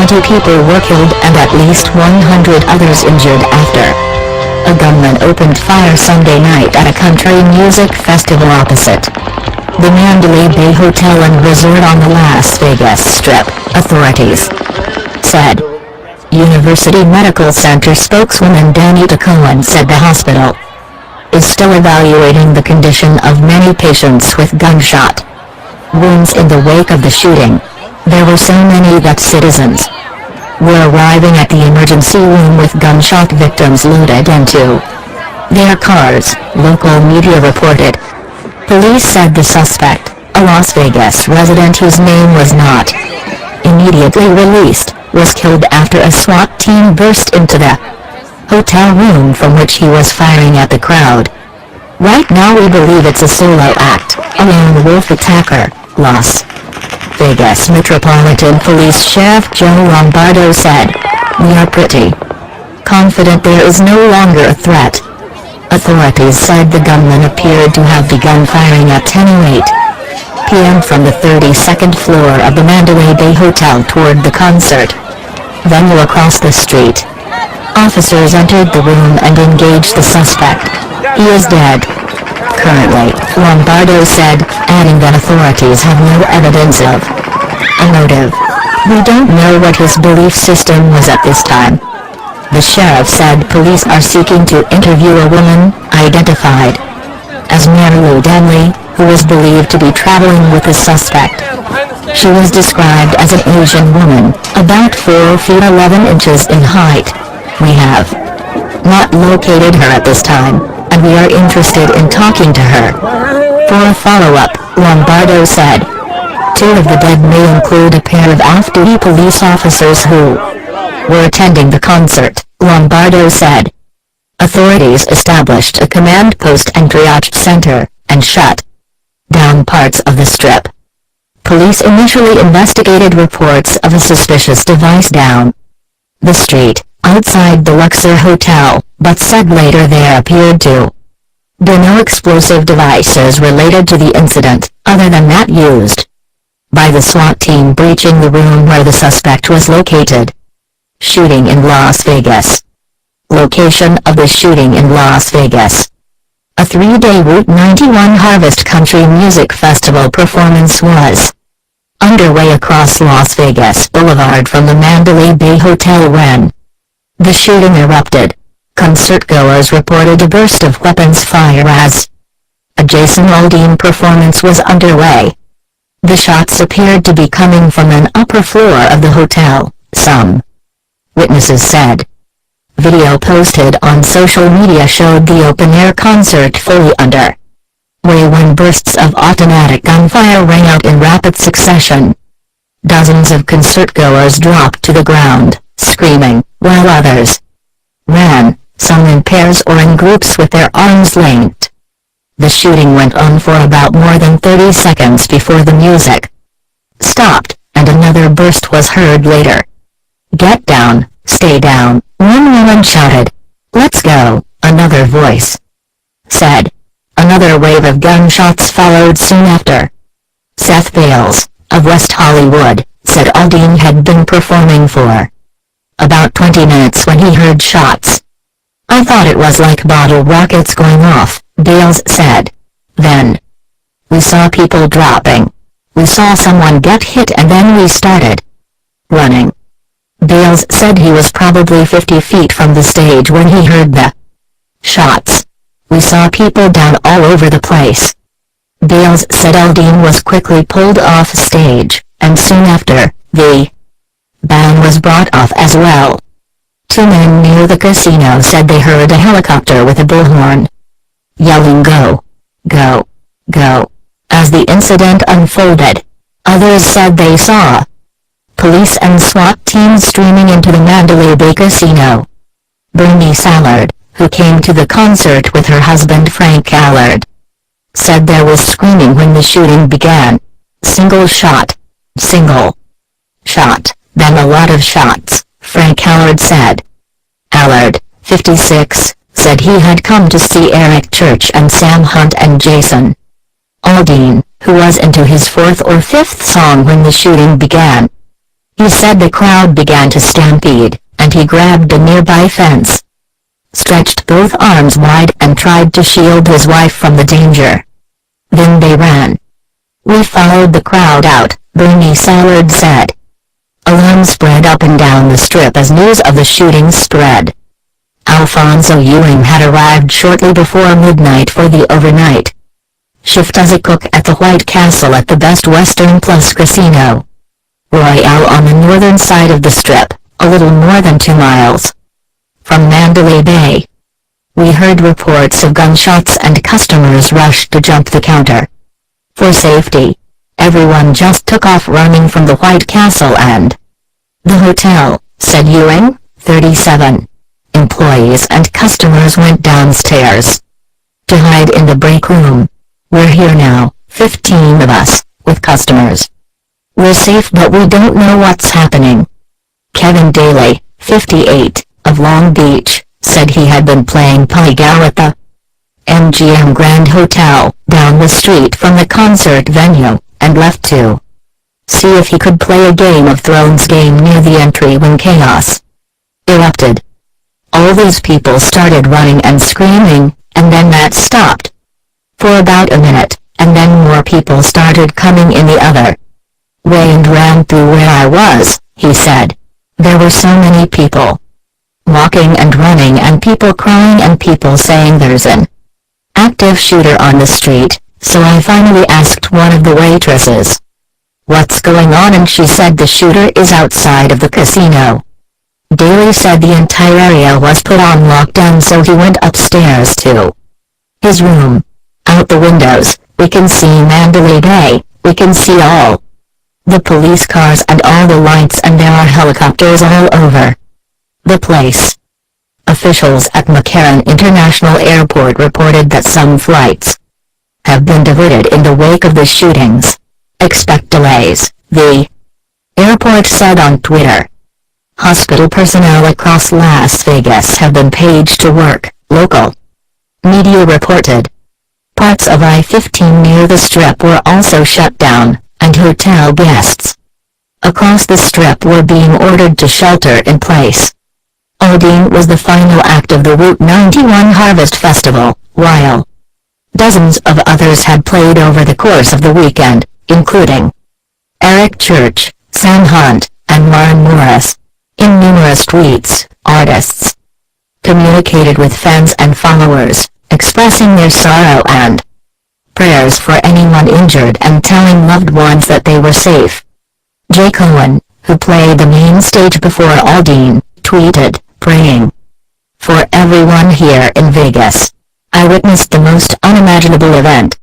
20 people were killed and at least 100 others injured after a gunman opened fire Sunday night at a country music festival opposite the Mandalay Bay Hotel and Resort on the Las Vegas Strip, authorities said. University Medical Center spokeswoman Danita Cohen said the hospital is still evaluating the condition of many patients with gunshot wounds in the wake of the shooting. There were so many that citizens were arriving at the emergency room with gunshot victims loaded into their cars, local media reported. Police said the suspect, a Las Vegas resident whose name was not immediately released, was killed after a SWAT team burst into the hotel room from which he was firing at the crowd. Right now we believe it's a solo act, a lone wolf attacker, Las Vegas Metropolitan Police Sheriff Joe Lombardo said. We are pretty confident there is no longer a threat. Authorities said the gunman appeared to have begun firing at 10:08 p.m. from the 32nd floor of the Mandalay Bay Hotel toward the concert venue across the street. Officers entered the room and engaged the suspect. He is dead currently, Lombardo said, adding that authorities have no evidence of a motive. We don't know what his belief system was at this time. The sheriff said police are seeking to interview a woman, identified as Mary Lou Denley, who was believed to be traveling with the suspect. She was described as an Asian woman, about 4 feet 11 inches in height. We have not located her at this time, and we are interested in talking to her. For a follow-up, Lombardo said. 2 of the dead may include a pair of off-duty police officers who were attending the concert, Lombardo said. Authorities established a command post and triage center, and shut down parts of the strip. Police initially investigated reports of a suspicious device down the street, outside the Luxor Hotel, but said later there appeared to be no explosive devices related to the incident, other than that used by the SWAT team breaching the room where the suspect was located. Shooting in Las Vegas. Location of the shooting in Las Vegas. A 3-day Route 91 Harvest Country Music Festival performance was underway across Las Vegas Boulevard from the Mandalay Bay Hotel when the shooting erupted. Concertgoers reported a burst of weapons fire as a Jason Aldean performance was underway. The shots appeared to be coming from an upper floor of the hotel, some witnesses said. Video posted on social media showed the open-air concert fully under way when bursts of automatic gunfire rang out in rapid succession. Dozens of concertgoers dropped to the ground, screaming, while others ran, some in pairs or in groups with their arms linked. The shooting went on for about more than 30 seconds before the music stopped, and another burst was heard later. Get down, stay down, one woman shouted. Let's go, another voice said. Another wave of gunshots followed soon after. Seth Bales, of West Hollywood, said Aldean had been performing for about 20 minutes when he heard shots. I thought it was like bottle rockets going off, Bales said. Then we saw people dropping. We saw someone get hit and then we started running. Bales said he was probably 50 feet from the stage when he heard the shots. We saw people down all over the place. Bales said Aldean was quickly pulled off stage, and soon after, the band was brought off as well. 2 men near the casino said they heard a helicopter with a bullhorn yelling go, go, go, as the incident unfolded. Others said they saw police and SWAT teams streaming into the Mandalay Bay Casino. Bernie Sallard, who came to the concert with her husband Frank Allard, said there was screaming when the shooting began. Single shot, then a lot of shots, Frank Allard said. Allard, 56, said he had come to see Eric Church and Sam Hunt and Jason Aldean, who was into his 4th or 5th song when the shooting began. He said the crowd began to stampede, and he grabbed a nearby fence, stretched both arms wide and tried to shield his wife from the danger. Then they ran. We followed the crowd out, Bernie Sallard said. Alarm spread up and down the strip as news of the shooting spread. Alfonso Ewing had arrived shortly before midnight for the overnight shift as a cook at the White Castle at the Best Western Plus Casino Royale on the northern side of the strip, a little more than 2 miles from Mandalay Bay. We heard reports of gunshots and customers rushed to jump the counter. For safety, everyone just took off running from the White Castle and the hotel, said Ewing, 37. Employees and customers went downstairs to hide in the break room. We're here now, 15 of us, with customers. We're safe but we don't know what's happening. Kevin Daly, 58, of Long Beach, said he had been playing polygal at the MGM Grand Hotel, down the street from the concert venue, and left to see if he could play a Game of Thrones game near the entry when chaos erupted. All these people started running and screaming, and then that stopped for about a minute, and then more people started coming in the other way and ran through where I was, he said. There were so many people walking and running and people crying and people saying there's an active shooter on the street, so I finally asked one of the waitresses, "What's going on?" and she said the shooter is outside of the casino. Daly said the entire area was put on lockdown, so he went upstairs to his room. Out the windows, we can see Mandalay Bay, we can see all the police cars and all the lights, and there are helicopters all over the place. Officials at McCarran International Airport reported that some flights have been diverted in the wake of the shootings. Expect delays, the airport said on Twitter. Hospital personnel across Las Vegas have been paged to work, local media reported. Parts of I-15 near the Strip were also shut down, and hotel guests across the Strip were being ordered to shelter in place. Aldean was the final act of the Route 91 Harvest Festival, while dozens of others had played over the course of the weekend, including Eric Church, Sam Hunt, and Maren Morris. In numerous tweets, artists communicated with fans and followers, expressing their sorrow and prayers for anyone injured and telling loved ones that they were safe. Jay Cohen, who played the main stage before Aldean, tweeted, "Praying for everyone here in Vegas. I witnessed the most unimaginable event.